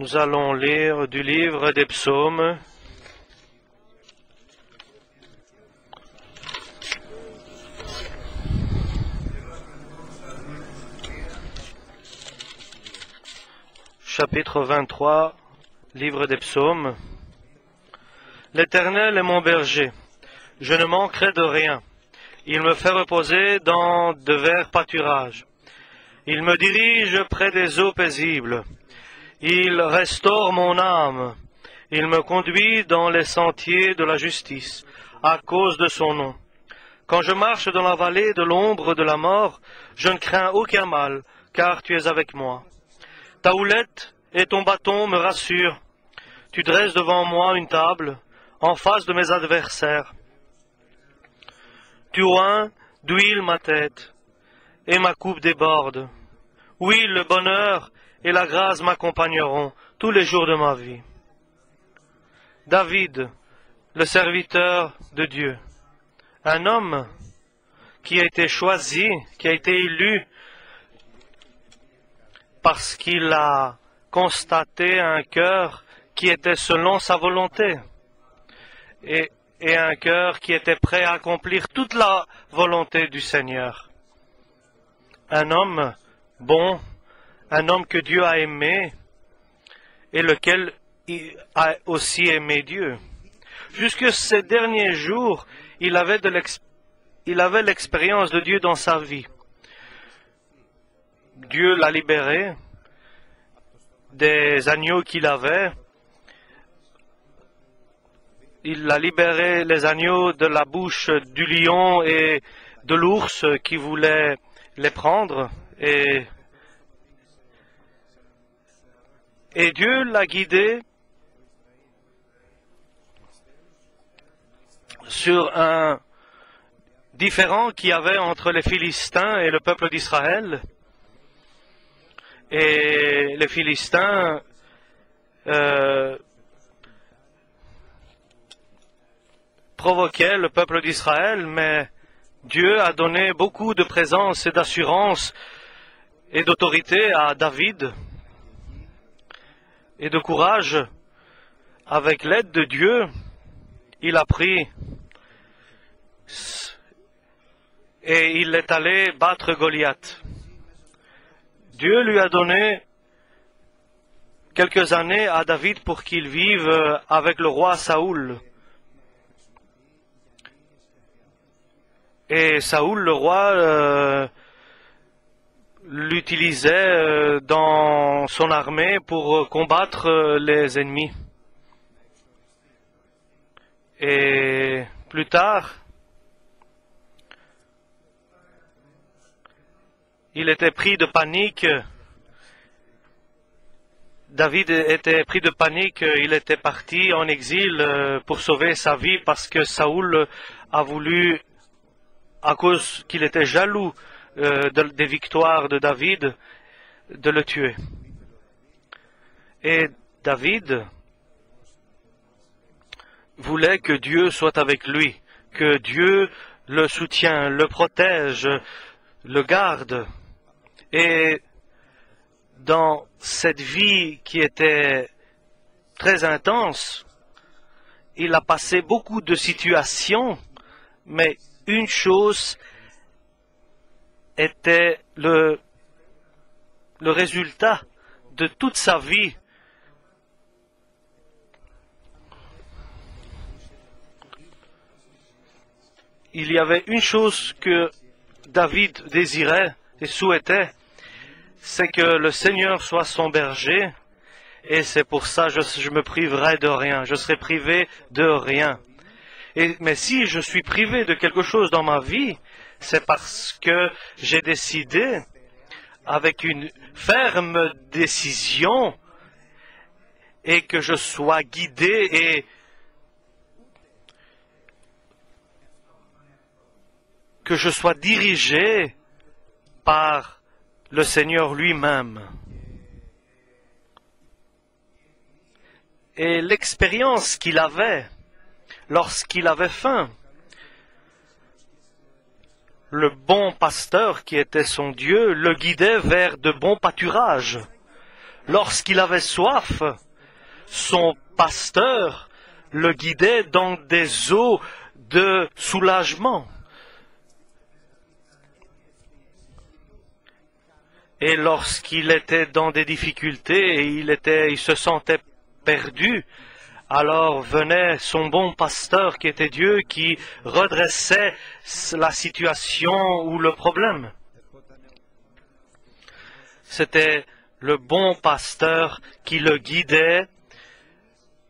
Nous allons lire du livre des psaumes, chapitre 23, livre des psaumes. L'Éternel est mon berger, je ne manquerai de rien. Il me fait reposer dans de verts pâturages. Il me dirige près des eaux paisibles. Il restaure mon âme. Il me conduit dans les sentiers de la justice, à cause de son nom. Quand je marche dans la vallée de l'ombre de la mort, je ne crains aucun mal, car tu es avec moi. Ta houlette et ton bâton me rassurent. Tu dresses devant moi une table, en face de mes adversaires. Tu oins d'huile ma tête, et ma coupe déborde. Oui, le bonheur et la grâce m'accompagneront tous les jours de ma vie. David, le serviteur de Dieu, un homme qui a été choisi, qui a été élu parce qu'il a constaté un cœur qui était selon sa volonté et un cœur qui était prêt à accomplir toute la volonté du Seigneur. Un homme bon, un homme que Dieu a aimé et lequel a aussi aimé Dieu. Jusque ces derniers jours, il avait l'expérience de Dieu dans sa vie. Dieu l'a libéré des agneaux qu'il avait. Il a libéré les agneaux de la bouche du lion et de l'ours qui voulaient les prendre. Et Dieu l'a guidé sur un différend qu'il y avait entre les Philistins et le peuple d'Israël. Et les Philistins provoquaient le peuple d'Israël, mais Dieu a donné beaucoup de présence et d'assurance et d'autorité à David et de courage. Avec l'aide de Dieu, il a pris et il est allé battre Goliath. Dieu lui a donné quelques années à David pour qu'il vive avec le roi Saoul. Et Saoul, le roi, l'utilisait dans son armée pour combattre les ennemis. Et plus tard, il était pris de panique. David était pris de panique. Il était parti en exil pour sauver sa vie parce que Saoul a voulu, à cause qu'il était jaloux des victoires de David, de le tuer. Et David voulait que Dieu soit avec lui, que Dieu le soutient, le protège, le garde. Et dans cette vie qui était très intense, il a passé beaucoup de situations, mais une chose était le résultat de toute sa vie. Il y avait une chose que David désirait et souhaitait, c'est que le Seigneur soit son berger, et c'est pour ça que je me priverai de rien, je serai privé de rien. Mais si je suis privé de quelque chose dans ma vie, c'est parce que j'ai décidé, avec une ferme décision, et que je sois guidé et que je sois dirigé par le Seigneur lui-même. Et l'expérience qu'il avait lorsqu'il avait faim, le bon pasteur qui était son Dieu le guidait vers de bons pâturages. lorsqu'il avait soif, son pasteur le guidait dans des eaux de soulagement. Et lorsqu'il était dans des difficultés et il se sentait perdu, alors venait son bon pasteur qui était Dieu qui redressait la situation ou le problème. C'était le bon pasteur qui le guidait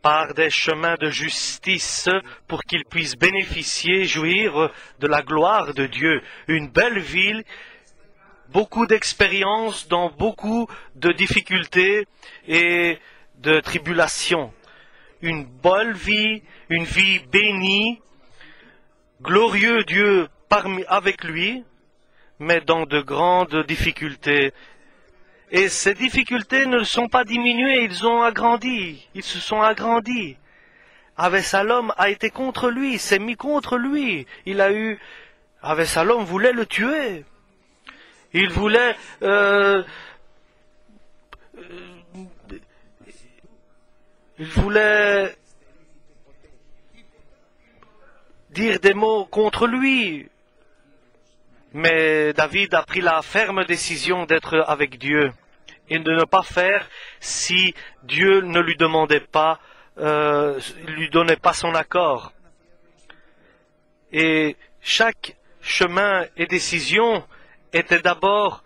par des chemins de justice pour qu'il puisse bénéficier, jouir de la gloire de Dieu. Une belle ville, beaucoup d'expérience dans beaucoup de difficultés et de tribulations. Une belle vie, une vie bénie, glorieux Dieu avec lui, mais dans de grandes difficultés. Et ces difficultés ne sont pas diminuées, ils ont agrandi, ils se sont agrandis. Avessalom a été contre lui, s'est mis contre lui. Avessalom voulait le tuer. Il voulait dire des mots contre lui. Mais David a pris la ferme décision d'être avec Dieu et de ne pas faire si Dieu ne lui demandait pas, lui donnait pas son accord. Et chaque chemin et décision était d'abord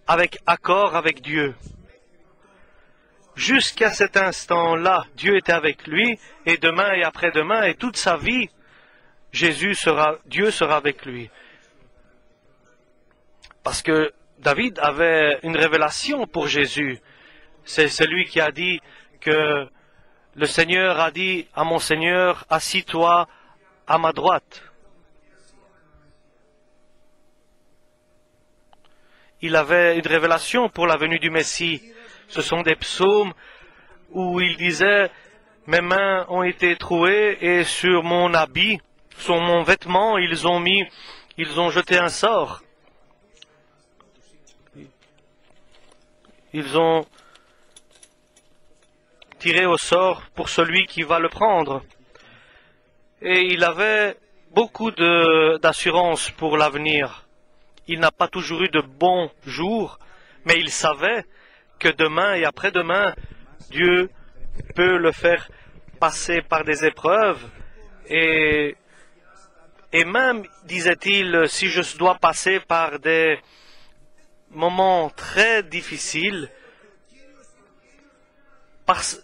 avec accord avec Dieu. Jusqu'à cet instant-là, Dieu était avec lui, et demain et après-demain, et toute sa vie, Dieu sera avec lui. Parce que David avait une révélation pour Jésus. C'est celui qui a dit que le Seigneur a dit à mon Seigneur, assis-toi à ma droite. Il avait une révélation pour la venue du Messie. Ce sont des psaumes où il disait, mes mains ont été trouées et sur mon habit, sur mon vêtement, ils ont jeté un sort. Ils ont tiré au sort pour celui qui va le prendre. Et il avait beaucoup d'assurance pour l'avenir. Il n'a pas toujours eu de bons jours, mais il savait que demain et après-demain, Dieu peut le faire passer par des épreuves. Et même, disait-il, si je dois passer par des moments très difficiles, parce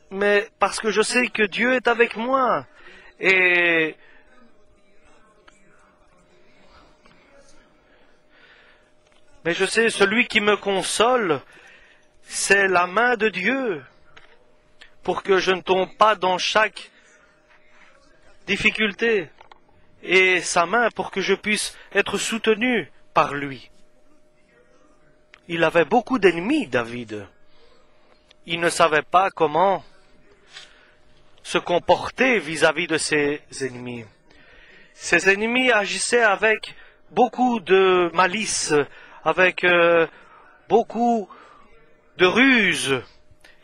que je sais que Dieu est avec moi. Mais je sais, celui qui me console, c'est la main de Dieu, pour que je ne tombe pas dans chaque difficulté, et sa main pour que je puisse être soutenu par lui. Il avait beaucoup d'ennemis, David. Il ne savait pas comment se comporter vis-à-vis de ses ennemis. Ses ennemis agissaient avec beaucoup de malice, avec beaucoup de ruse,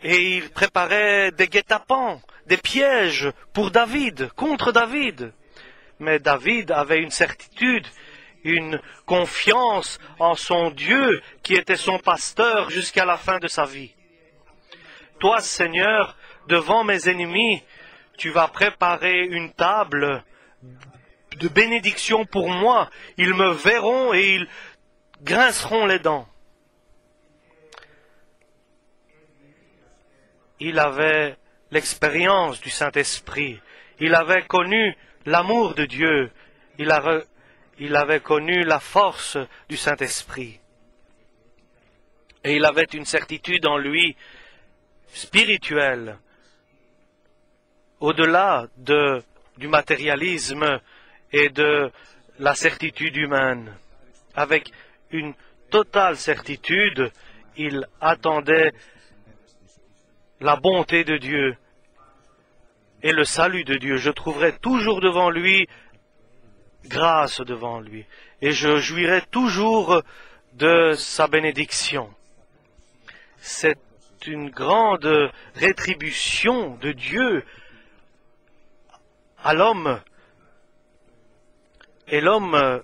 et ils préparaient des guet-apens, des pièges pour David, contre David. Mais David avait une certitude, une confiance en son Dieu qui était son pasteur jusqu'à la fin de sa vie. Toi, Seigneur, devant mes ennemis, tu vas préparer une table de bénédiction pour moi. Ils me verront et ils grinceront les dents. Il avait l'expérience du Saint-Esprit. Il avait connu l'amour de Dieu. Il avait connu la force du Saint-Esprit. Et il avait une certitude en lui spirituelle, au-delà du matérialisme et de la certitude humaine. Avec une totale certitude, il attendait la bonté de Dieu et le salut de Dieu. Je trouverai toujours devant lui grâce devant lui, et je jouirai toujours de sa bénédiction. C'est c'est une grande rétribution de Dieu à l'homme. Et l'homme,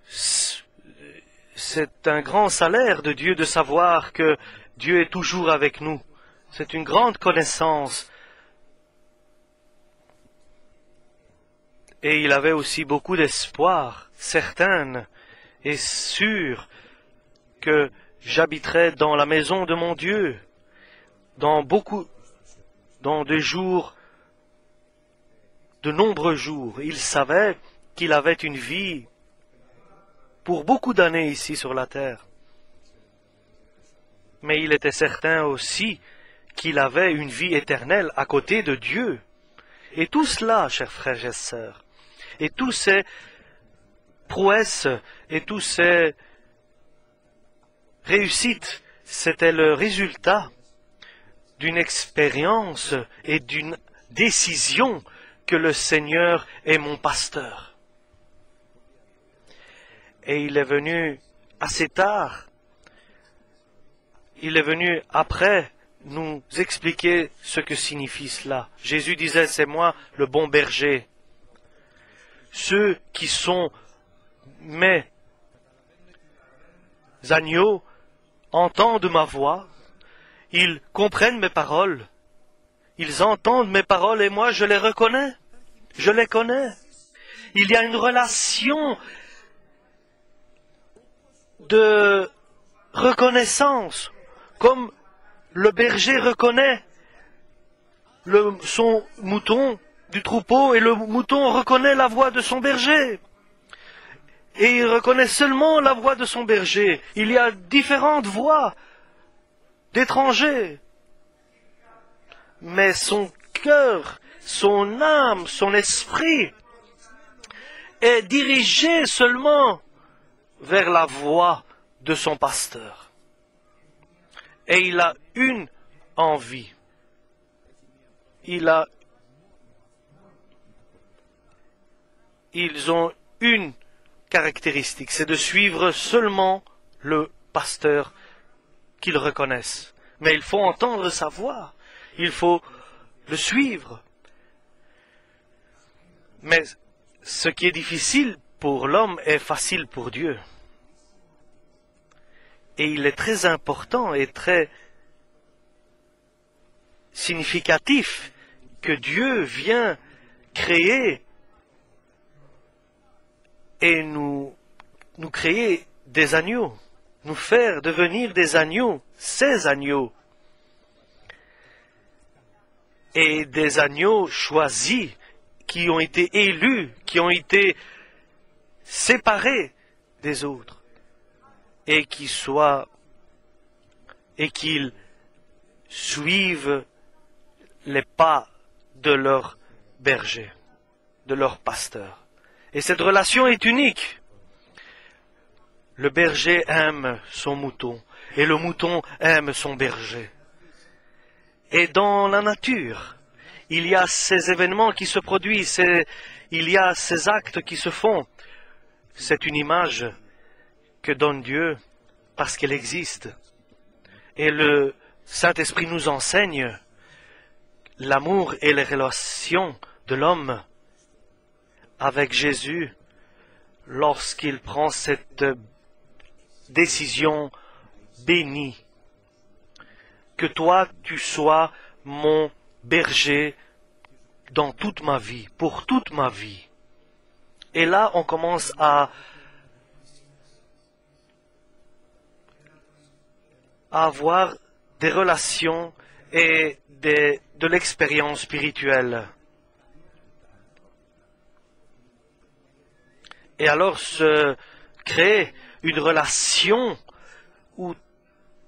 c'est un grand salaire de Dieu de savoir que Dieu est toujours avec nous. C'est une grande connaissance. Et il avait aussi beaucoup d'espoir, certain et sûr, que j'habiterai dans la maison de mon Dieu, dans des jours, de nombreux jours. Il savait qu'il avait une vie pour beaucoup d'années ici sur la terre. Mais il était certain aussi qu'il avait une vie éternelle à côté de Dieu. Et tout cela, chers frères et sœurs, et tous ces prouesses et tous ces réussites, c'était le résultat d'une expérience et d'une décision que le Seigneur est mon pasteur. Et il est venu assez tard. Il est venu après nous expliquer ce que signifie cela. Jésus disait, c'est moi le bon berger. Ceux qui sont mes agneaux entendent ma voix, ils comprennent mes paroles, ils entendent mes paroles et moi je les reconnais, je les connais. Il y a une relation de reconnaissance, comme le berger reconnaît son mouton du troupeau et le mouton reconnaît la voix de son berger. Et il reconnaît seulement la voix de son berger. Il y a différentes voix d'étrangers. Mais son cœur, son âme, son esprit est dirigé seulement vers la voix de son pasteur. Et il a une envie. Ils ont une caractéristique, c'est de suivre seulement le pasteur qu'ils reconnaissent. Mais il faut entendre sa voix, il faut le suivre. Mais ce qui est difficile pour l'homme est facile pour Dieu. Et il est très important et très significatif que Dieu vient créer et nous créer des agneaux, nous faire devenir des agneaux, ces agneaux, et des agneaux choisis, qui ont été élus, qui ont été séparés des autres, et qu'ils suivent les pas de leur berger, de leur pasteur. Et cette relation est unique. Le berger aime son mouton et le mouton aime son berger. Et dans la nature, il y a ces événements qui se produisent, il y a ces actes qui se font. C'est une image que donne Dieu parce qu'elle existe. Et le Saint-Esprit nous enseigne l'amour et les relations de l'homme avec Jésus lorsqu'il prend cette décision bénie. Que toi, tu sois mon berger dans toute ma vie, pour toute ma vie. Et là, on commence à avoir des relations et de l'expérience spirituelle. Et alors se crée une relation où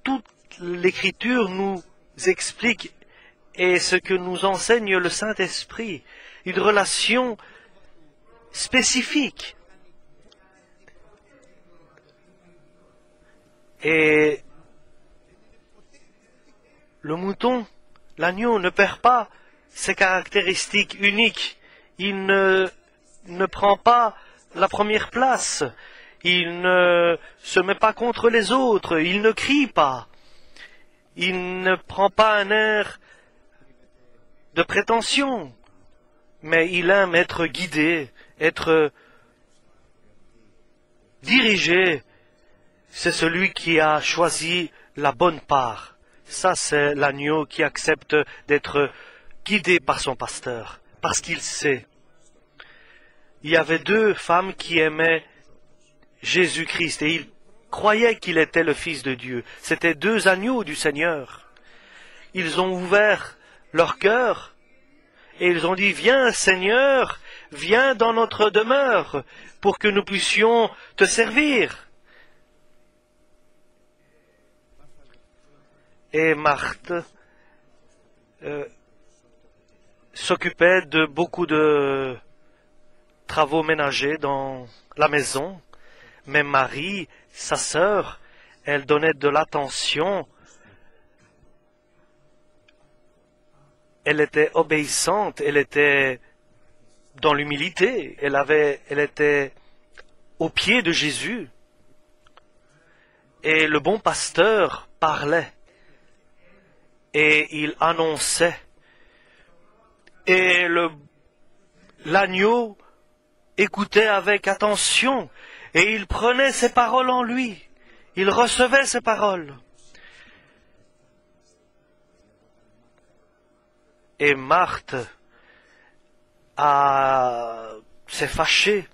toute l'Écriture nous explique et ce que nous enseigne le Saint-Esprit, une relation spécifique. Et le mouton, l'agneau, ne perd pas ses caractéristiques uniques. Il ne prend pas la première place. Il ne se met pas contre les autres. Il ne crie pas. Il ne prend pas un air de prétention, mais il aime être guidé, être dirigé. C'est celui qui a choisi la bonne part. Ça, c'est l'agneau qui accepte d'être guidé par son pasteur, parce qu'il sait. Il y avait deux femmes qui aimaient Jésus-Christ et ils croyaient qu'il était le Fils de Dieu. C'étaient deux agneaux du Seigneur. Ils ont ouvert leur cœur et ils ont dit, viens Seigneur, viens dans notre demeure pour que nous puissions te servir. Et Marthe s'occupait de beaucoup de travaux ménagers dans la maison, mais Marie, sa sœur, elle donnait de l'attention. Elle était obéissante, elle était dans l'humilité, elle était au pied de Jésus. Et le bon pasteur parlait et il annonçait. Et l'agneau écoutait avec attention et il prenait ses paroles en lui. Il recevait ses paroles. Et Marthe s'est fâchée,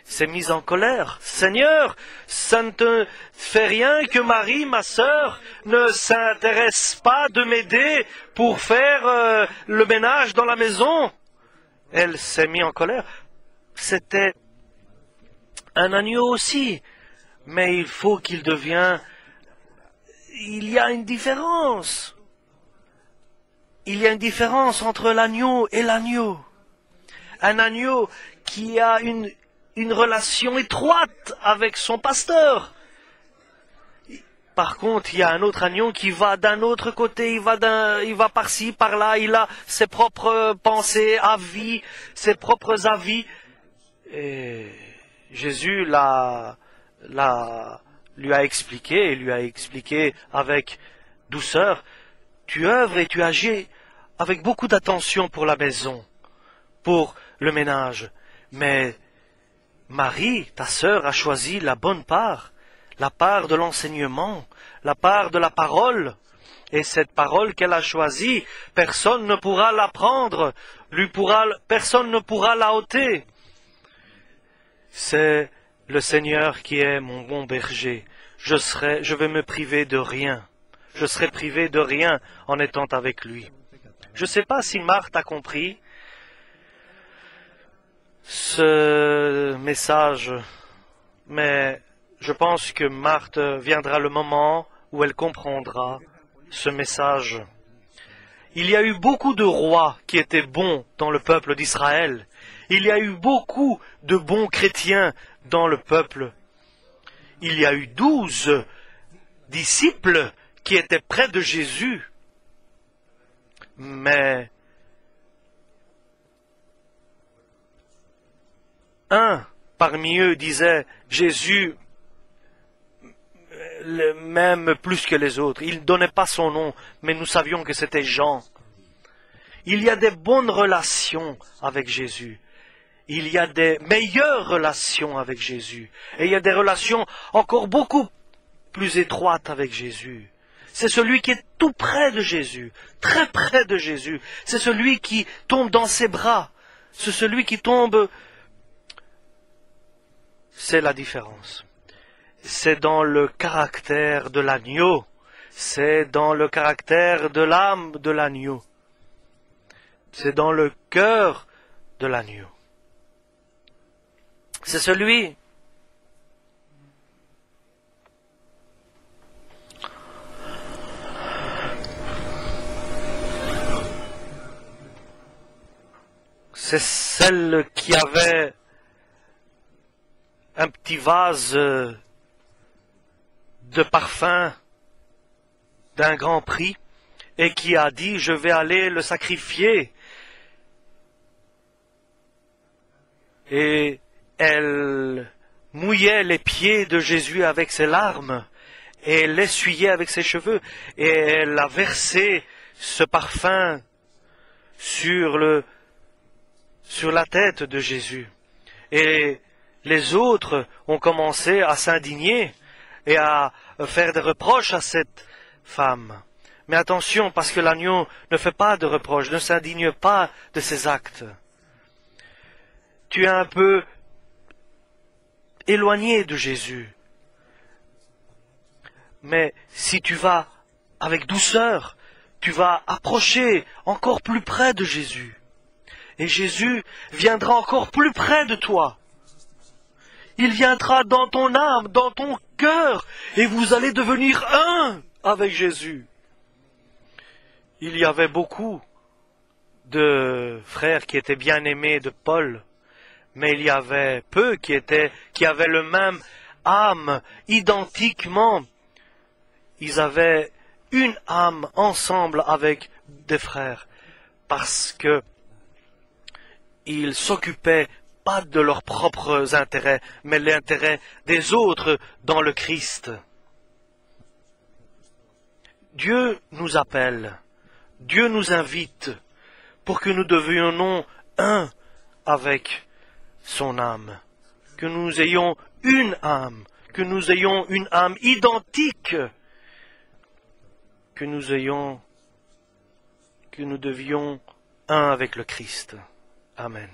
s'est mise en colère. Seigneur, ça ne te fait rien que Marie, ma sœur, ne s'intéresse pas de m'aider pour faire le ménage dans la maison. Elle s'est mise en colère. C'était un agneau aussi, mais il faut qu'il devienne... Il y a une différence. Il y a une différence entre l'agneau et l'agneau. Un agneau qui a une relation étroite avec son pasteur. Par contre, il y a un autre agneau qui va d'un autre côté, il va par-ci, par-là, il a ses propres pensées, avis, ses propres avis. Et Jésus lui a expliqué avec douceur, tu œuvres et tu agis avec beaucoup d'attention pour la maison, pour le ménage. Mais Marie, ta sœur, a choisi la bonne part, la part de l'enseignement, la part de la parole. Et cette parole qu'elle a choisie, personne ne pourra la prendre, personne ne pourra la ôter. C'est le Seigneur qui est mon bon berger. Je vais me priver de rien. Je serai privé de rien en étant avec lui. Je ne sais pas si Marthe a compris ce message, mais je pense que Marthe viendra le moment où elle comprendra ce message. Il y a eu beaucoup de rois qui étaient bons dans le peuple d'Israël. Il y a eu beaucoup de bons chrétiens dans le peuple. Il y a eu 12 disciples qui étaient près de Jésus. Mais un parmi eux disait, Jésus m'aime plus que les autres. Il ne donnait pas son nom, mais nous savions que c'était Jean. Il y a des bonnes relations avec Jésus. Il y a des meilleures relations avec Jésus. Et il y a des relations encore beaucoup plus étroites avec Jésus. C'est celui qui est tout près de Jésus, très près de Jésus. C'est celui qui tombe dans ses bras. C'est celui qui tombe... C'est la différence. C'est dans le caractère de l'agneau. C'est dans le caractère de l'âme de l'agneau. C'est dans le cœur de l'agneau. C'est celui c'est celle qui avait un petit vase de parfum d'un grand prix et qui a dit, je vais aller le sacrifier. Et elle mouillait les pieds de Jésus avec ses larmes et l'essuyait avec ses cheveux, et elle a versé ce parfum sur la tête de Jésus. Et les autres ont commencé à s'indigner et à faire des reproches à cette femme. Mais attention, parce que l'agneau ne fait pas de reproches, ne s'indigne pas de ses actes. Tu es un peu éloigné de Jésus. Mais si tu vas avec douceur, tu vas approcher encore plus près de Jésus. Et Jésus viendra encore plus près de toi. Il viendra dans ton âme, dans ton cœur, et vous allez devenir un avec Jésus. Il y avait beaucoup de frères qui étaient bien aimés de Paul, mais il y avait peu qui avaient le même âme, identiquement. Ils avaient une âme ensemble avec des frères, parce que ils s'occupaient pas de leurs propres intérêts, mais l'intérêt des autres dans le Christ. Dieu nous appelle, Dieu nous invite pour que nous devenions un avec son âme, que nous ayons une âme, que nous ayons une âme identique, que nous devions un avec le Christ. Amen.